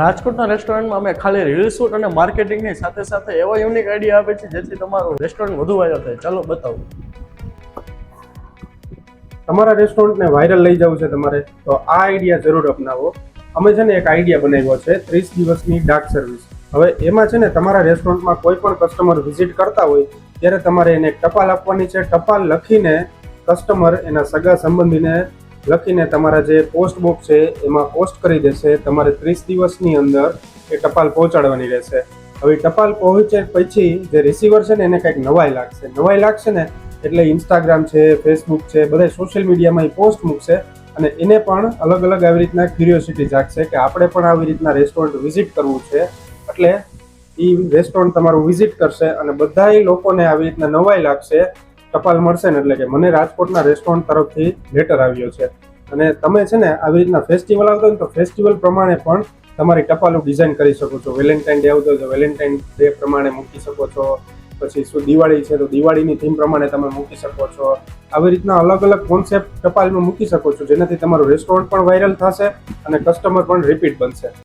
રાજકોટના રેસ્ટોરન્ટમાં અમે ખાલી રીલ શૂટ અને માર્કેટિંગની સાથે સાથે એવા યુનિક આઈડિયા આપે છે જેથી તમારું રેસ્ટોરન્ટ વધુ વાયરલ થાય. ચાલો બતાવું. તમારા રેસ્ટોરન્ટને વાયરલ લઈ જવું છે તમારે તો આ આઈડિયા જરૂર અપનાવો. અમે છે ને એક આઈડિયા બનાવ્યો છે 30 દિવસની ડાર્ક સર્વિસ. હવે એમાં છે ને તમારા રેસ્ટોરન્ટમાં કોઈ પણ કસ્ટમર વિઝિટ કરતા હોય ત્યારે તમારે એને એક ટપાલ આપવાની છે. ટપાલ લખીને કસ્ટમર એના સગા સંબંધીને લખીને તમારા જે પોસ્ટ બોક્સ છે એમાં પોસ્ટ કરી દેશે. તમારે 30 દિવસની અંદર એ ટપાલ પહોંચાડવાની રહેશે. હવે ટપાલ પહોંચે પછી જે રિસીવર છે ને એને કંઈક નવાઈ લાગશે ને એટલે ઇન્સ્ટાગ્રામ છે, ફેસબુક છે, બધા સોશિયલ મીડિયામાં એ પોસ્ટ મૂકશે અને એને પણ અલગ અલગ આવી રીતના ક્યુરિયોસિટી જાગશે કે આપણે પણ આવી રીતના રેસ્ટોરન્ટ વિઝિટ કરવું છે. એટલે એ રેસ્ટોરન્ટ તમારું વિઝિટ કરશે અને બધાય લોકોને આવી રીતના નવાઈ લાગશે. ટપાલ મળશે ને એટલે કે મને રાજકોટના રેસ્ટોરન્ટ તરફથી લેટર આવ્યો છે. અને તમે છે ને આવી રીતના ફેસ્ટિવલ આવતો હોય ને તો ફેસ્ટિવલ પ્રમાણે પણ તમારી ટપાલો ડિઝાઇન કરી શકો છો. વેલેન્ટાઇન ડે આવતો હોય તો વેલેન્ટાઇન ડે પ્રમાણે મૂકી શકો છો. પછી શું દિવાળી છે તો દિવાળીની થીમ પ્રમાણે તમે મૂકી શકો છો. આવી રીતના અલગ અલગ કોન્સેપ્ટ ટપાલમાં મૂકી શકો છો જેનાથી તમારું રેસ્ટોરન્ટ પણ વાયરલ થશે અને કસ્ટમર પણ રિપીટ બનશે.